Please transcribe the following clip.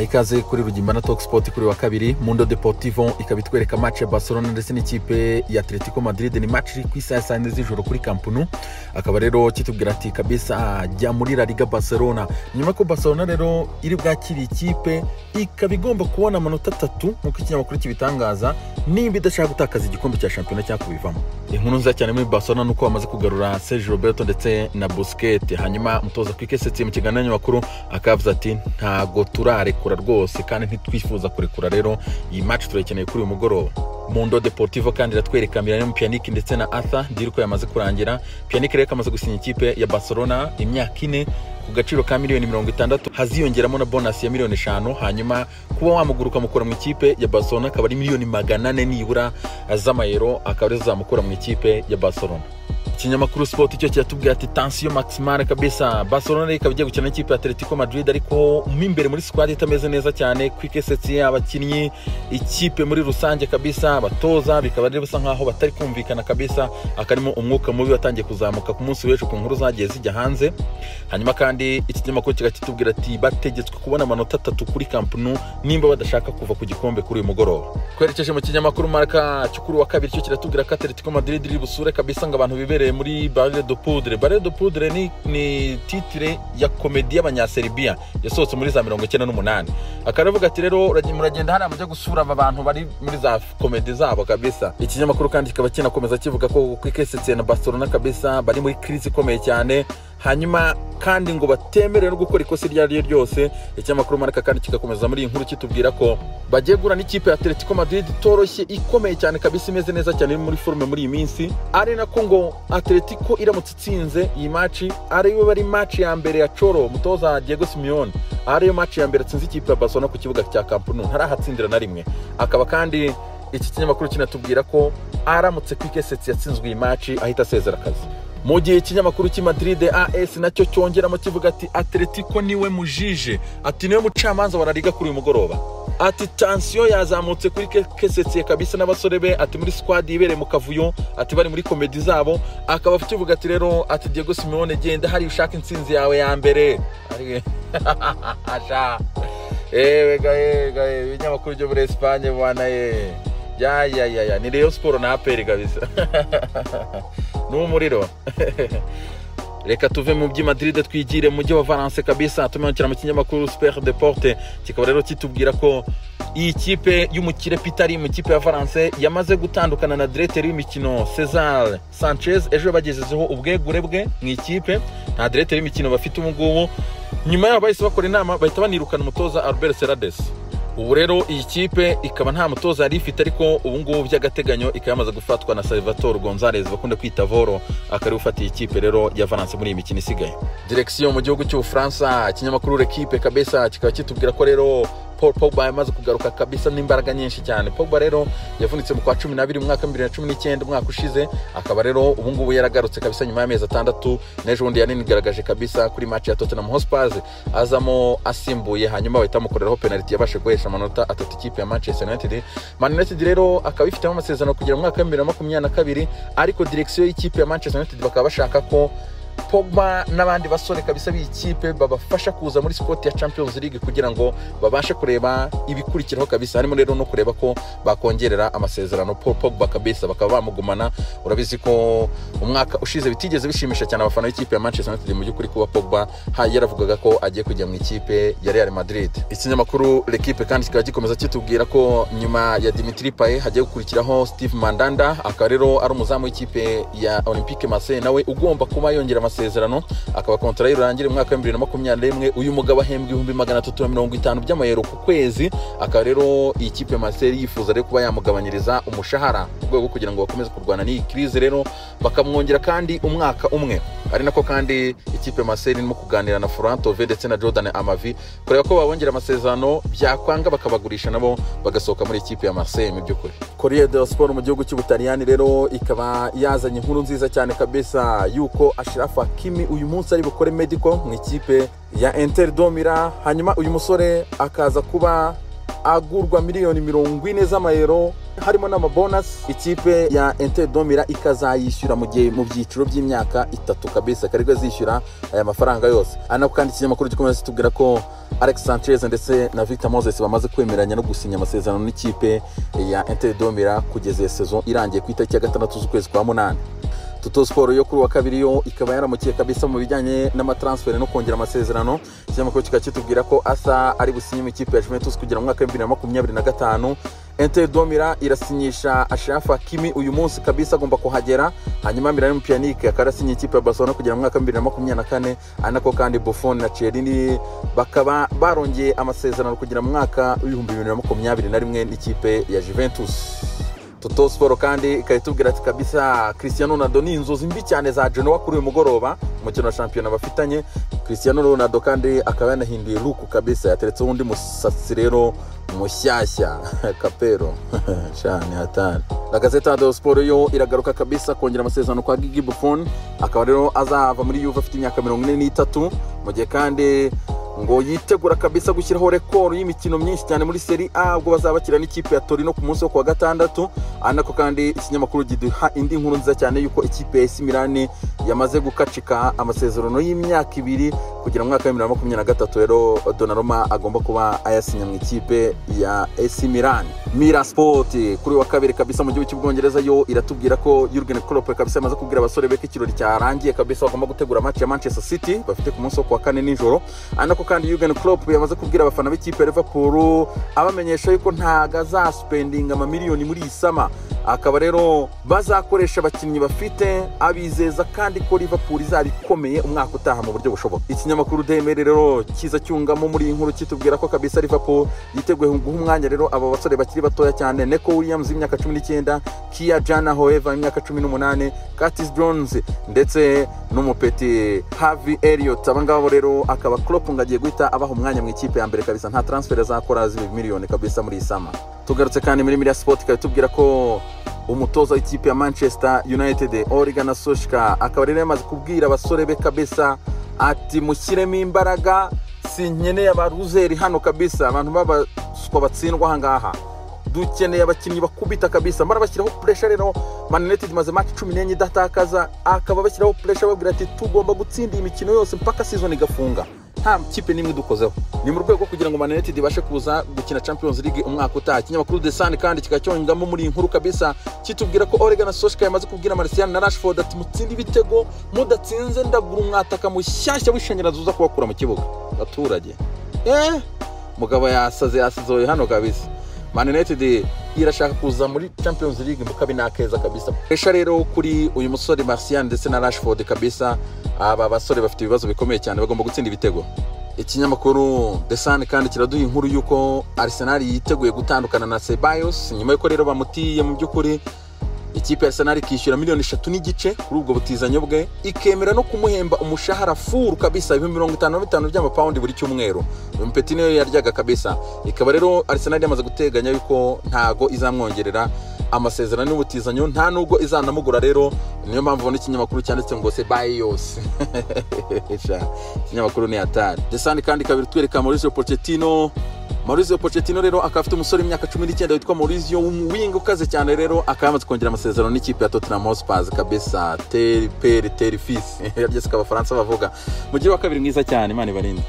ikaze kuri Rugimba na Talk Sport kuri wa kabiri. Mundo Deportivo ikabitwereka match ya Barcelona ndetse n'ikipe ya Atletico Madrid. Ni match ku isaha saa 4 z'ijoro kuri Camp Nou. Akaba rero kitubwira ati kabisa jya muri La Liga Barcelona. Nyuma ko Barcelona rero iri bwakiri ikipe ikabigomba kubona amanota 3 nkuko ikinyamakuru kibitangaza nimba idashaka gutakaza igikombe cya championnat cyakubivamo. Inkuru nza cyane muri Barcelona nuko bamaze kugarura Sergio Roberto ndetse na Busquets. Hanyuma mutoza kwikesetse mu kiganiro makuru akavuza ati ntago turarekura rwose kandi ntitwifuza kurekura rero iyi match turakeneye kuri uyu mugoroba. Mundo Deportivo kandi iratwereka Miralem Pjanic ndetse na Arthur Dirko yamaze kurangira. Pjanic rero amaze gusinya ikipe ya Barcelona imyaka 4 ku gaciro ka miliyoni 60 haziyongeramo na bonus ya miliyoni 5. Hanyuma kuba wamuguruka mukora mu ikipe ya Barcelona akaba ari miliyoni 400 nibura z'amayero akaba zamukura mu ikipe ya Barcelona. Ikinyamakuru Sport icyo cyatubwiye ati tension maximale kabisa. Barcelona ikabije gukina n'ikipe ya Atletico Madrid ariko imbere muri squad itameze neza cyane. Kwikesetse abakinnyi ikipe muri rusange kabisa batoza bikaba rero bisa nkaho batari kumvikana kabisa. Akarimo umwuka mubi watangiye kuzamuka ku munsi w'ejo ku nkuru zagiye zijya hanze. Hanyuma kandi ikinyamakuru kikatubwira ati bategetswe kubona amanota 3 kuri Camp Nou nimba badashaka kuva ku gikombe kuri uyu mugoroba. Kwerekeje mu kinyamakuru Marca cyukuru wa kabiri cyo kiratubwira ko Atletico Madrid iri busure kabisa ngo abantu bibere muri Barre de Poudre. Barre de Poudre ni titre ya komedi y'abanyaserbia yasohotse muri za 98. Akaravuga ati rero muragenda hari amajya gusura aba bantu bari muri za komedi zabo kabisa. Ikinyamakuru kandi kikaba kinakomeza kivuga ko kwikesetse na Barcelona kabisa bari muri crise ikomeye cyane. Hanyuma kandi ngo batemerere no gukora ikosa ryari ryose. Ikinyamakuru Marca kandi kikakomeza muri inkuru kitubwira ko bagiye gura n'ikipe ya Atletico Madrid toroshye ikomeye cyane kabisa imeze neza cyane muri forme muri iyi minsi. Ari nako ngo Atletico iramutse itsinze iyi match ariwe bari match ya mbere ya Cholo mutoza Diego Simeone. Ariyo match ya mbere atsinze ikipe ya Barcelona ku kibuga cya Camp Nou ntarahatsindira na rimwe. Akaba kandi iki kinyamakuru kinatubwira ko aramutse kwikesetse yatsinzwe iyi match ahita asezera akazi. Mu gihe ikinyamakuru cy'i Madrid AS nacyo cyongeramo kivuga ati Atletico niwe mujije, ati niwe mucamanza wa La Liga kuri uyu mugoroba. Ati tension yazamutse kuri kesetse kabisa n'abasore be ati muri squad ibereye mu kavuyo ati bari muri komedi zabo. Akaba kivuga ati rero ati Diego Simeone genda hari ushaka intsinzi yawe ya mbere. Aja gae ibinyamakuru byo muri Espagne bwana ya ni Real Sport na APR kabisa. N'umuriro. Reka tuve mu by'i Madrid twigire mu mujyi wa Valence kabisa. Tumenyekira mu kinyamakuru Super Deporte kikaba rero kitubwira ko iyi kipe y'umukire Pitari mu kipe ya Valence yamaze gutandukana na directeur w'imikino Cesar Sanchez. Ejo bagezezeho ubwegure bwe mu ikipe nta directeur w'imikino bafite umugubu. Nyuma y'aho bahise bakora inama bahita banirukana umutoza Albert Serrades. Ubu rero iyi kipe ikaba nta mutoza yari ifite ariko ubu ngubu by'agateganyo ikayamaze gufatwa na Salvatore Gonzalez bakunda kwita Voro akari ufatiye ikipe rero ya Valence muri iyi mikino isigaye. Direction mu gihugu cy'u France ikinyamakuru L'Equipe kabisa kikaba kitubwira ko rero Paul Pogba yamaze kugaruka kabisa n'imbaraga nyinshi cyane. Pogba rero yavunitse mu kwa 12 mu mwaka 2019 umwaka ushize. Akaba rero ubu ngubu yaragarutse kabisa nyuma y'amezi 6 n'ejo bundi yaninigaragaje kabisa kuri match ya Tottenham Hotspur azamo asimbuye. Hanyuma bahita mukoreraho penalty yabashe guhesha amanota 3 ikipe ya Manchester United. Man United rero akaba ifite amasezerano kugera mu mwaka 2022 ariko direction y'ikipe ya Manchester United bakaba bashaka ko Pogba n'abandi basore kabisa b'ikipe babafasha kuza muri sport ya Champions League kugira ngo babashe kureba ibikurikiraho kabisa. Harimo rero no kureba ko bakongerera amasezerano Paul Pogba kabisa bakaba bamugumana. Urabizi ko umwaka ushize bitigeze bishimisha cyane abafana b'ikipe ya Manchester United mu by'ukuri kuba Pogba yaravugaga ko agiye kujya mu ikipe ya Real Madrid. Ikinyamakuru L'Equipe kandi kikaba gikomeza kitubwira ko nyuma ya Dimitri Payet hagiye gukurikiraho Steve Mandanda akaba rero ari umuzamu w'ikipe ya Olympique Marseille nawe ugomba kuba yongera amasezerano akaba kontra y'urangire mu mwaka wa 2021. Uyu mugabo ahembwa 350 by'amayero ku kwezi. Akaba rero iyi kipe ya Marseille yifuza rero kuba yamugabanyiriza umushahara mu rwego kugira ngo bakomeze kurwana n'iyi crise rero bakamwongera kandi umwaka umwe. Ari nako kandi ikipe ya Marseille irimo kuganira na Florent Thauvin ndetse na Jordan Amavi kureba ko babongera amasezerano byakwanga bakabagurisha nabo bagasohoka muri ikipe ya Marseille mu by'ukuri. Corriere dello Sport mu gihugu cy'Ubutaliyani rero ikaba yazanye inkuru nziza cyane kabisa yuko Achraf Hakimi uyu munsi ari bukore medical mu ikipe ya Inter do Milan. Hanyuma uyu musore akaza kuba agurwa miliyoni 40 z'amayero harimo n'amabonus ikipe ya Inter de Milan ikazayishyura mu gihe mu byiciro by'imyaka 3 kabisa karigwe zishyura aya mafaranga yose. Anako kandi ikinyamakuru gikomeza kitubwira ko Alex Sanchez ndetse na Victor Moses bamaze kwemeranya no gusinya amasezerano n'ikipe ya Inter de Milan kugeza saison irangiye ku itariki ya 6 z'ukwezi kwa 8. Tuto Sport yo kuri wa kabiri yo ikaba yaramukiye kabisa mu bijyanye n'amatransfer no kongera amasezerano. Ikinyamakuru kikatubwira ko asa ari businye mu ikipe ya Juventus kugira mu mwaka wa 2025. Inter de Milan irasinyisha Achraf Hakimi uyu munsi kabisa agomba kuhagera, hanyuma Miralem Pjanic akarasinye ikipe ya Barcelona kugira mu mwaka wa 2024. Anako kandi Buffon na Chiellini bakaba barongeye amasezerano kugira mu mwaka wa 2021 n'ikipe ya Juventus. Tuto Sport kandi ikayitubwira ati kabisa Cristiano Ronaldo ni inzozi mbi cyane za Genoa kuri uyu mugoroba umukino wa champion bafitanye. Cristiano Ronaldo kandi akaba yanahinduye look kabisa, yateretse undi musatsi rero mushyashya kapero cyane hatari. La Gazzetta dello Sport yo iragaruka kabisa kongera amasezerano kwa Gigi Buffon, akaba rero azava muri Juve afite imyaka 43 mu gihe kandi ngo yitegura kabisa gushyiraho rekord y'imikino myinshi cyane muri Serie A ubwo bazabakira n'ikipe ya Torino ku munsi wo kwa 6. Anako kandi ikinyamakuru giduha indi nkuru nziza cyane yuko ikipe ya AC Milan yamaze gukacika amasezerano y'imyaka 2 kugira mu mwaka wa 2023 rero Donnarumma agomba kuba ayasinya mu ikipe ya AC Milan. Mira Sport kuri wa kabiri kabisa mu gihugu cy'Ubwongereza yo iratubwira ko Jurgen Klopp kabisa amaze kubwira abasore be ko ikirori cyarangiye kabisa bagomba gutegura match ya Manchester City bafite ku munsi wo kwa 4 nijoro. Anako kandi Jurgen Klopp yamaze kubwira abafana b'ikipe ya Liverpool abamenyesha yuko ntaga za spending amamiliyoni muri isama, akaba rero bazakoresha abakinnyi bafite abizeza kandi ko Liverpool izabikomeye umwaka utaha mu buryo bushoboka. Ikinyamakuru Daily rero kiza cyungamo muri inkuru kitubwira ko kabisa Liverpool yiteguye guha umwanya rero abo basore bakiri batoya cyane, Neco Williams imyaka 19, Kia Jana Hoeva imyaka 18, Curtis Jones ndetse n'umupeti Harvey Elliott. Abangabo rero akaba Klopp ngagiye guhita abaha umwanya mu ikipe ya mbere kabisa, nta transfer zakora z'ibimiliyoni kabisa muri isama. Tugarutse kandi muri Media Sport ikatubwira ko umutoza w'ikipe ya Manchester United Ole Gunnar Solskjaer akaba rero yamaze kubwira abasore be kabisa ati mushyiremo imbaraga, sinkeneye abaruzeri hano kabisa, abantu babaswa batsindwa hangaha, dukeneye abakinnyi bakubita kabisa. Marabashyiraho pressure rero Man United maze match 14 idatakaza, akaba bashyiraho pressure babwira ati tugomba gutsinda imikino yose mpaka season igafunga, nta kipe nimwe dukozeho. Ni mu rwego kugira ngo Man United ibashe kuza gukina Champions League umwaka utaha. Ikinyamakuru The Sun kandi kikacyongamo muri inkuru kabisa kitubwira ko Ole Gunnar Solskjaer yamaze kubwira Martial na Rashford ati mutsindi ibitego, mudatsinze ndagura umwataka mushyashya w'ishanyarazi uza kubakura mu kibuga abaturage. Mugabo yasizoye hano kabisa. Man United irashaka kuza muri Champions League mukabi nakeza kabisa. Esha rero kuri uyu musore Martial ndetse na Rashford kabisa, aba basore bafite ibibazo bikomeye cyane bagomba gutsinda ibitego. Ikinyamakuru The Sun kandi kiraduha inkuru yuko Arsenal yiteguye gutandukana na Ceballos nyuma yuko rero bamutiye mu by'ukuri ikipe ya Arsenal kishyura miliyoni 3.5 kuri ubwo butizanyo bwe, ikemera no kumuhemba umushahara furu kabisa 55 by'amapaundi buri cyumweru. Uyu mpeti niyo yaryaga kabisa. Ikaba rero Arsenal yamaze guteganya yuko ntago izamwongerera amasezerano n'ubutizanyo, nta nubwo izanamugura rero. Niyo mpamvu ubona ikinyamakuru cyanditse ngo Ceballos. Ikinyamakuru ni hatari. The Sun kandi kabiri twereka Mauricio Pochettino rero akafite umusore imyaka 19 witwa Mauricio w'umuwinga ukaze cyane rero akamaze kongera amasezerano n'ikipe ya Tottenham Hotspur kabisa. Terifis yaryeseka abafaransa bavuga mu gihe wa kabiri mwiza cyane, Imana ibarinde.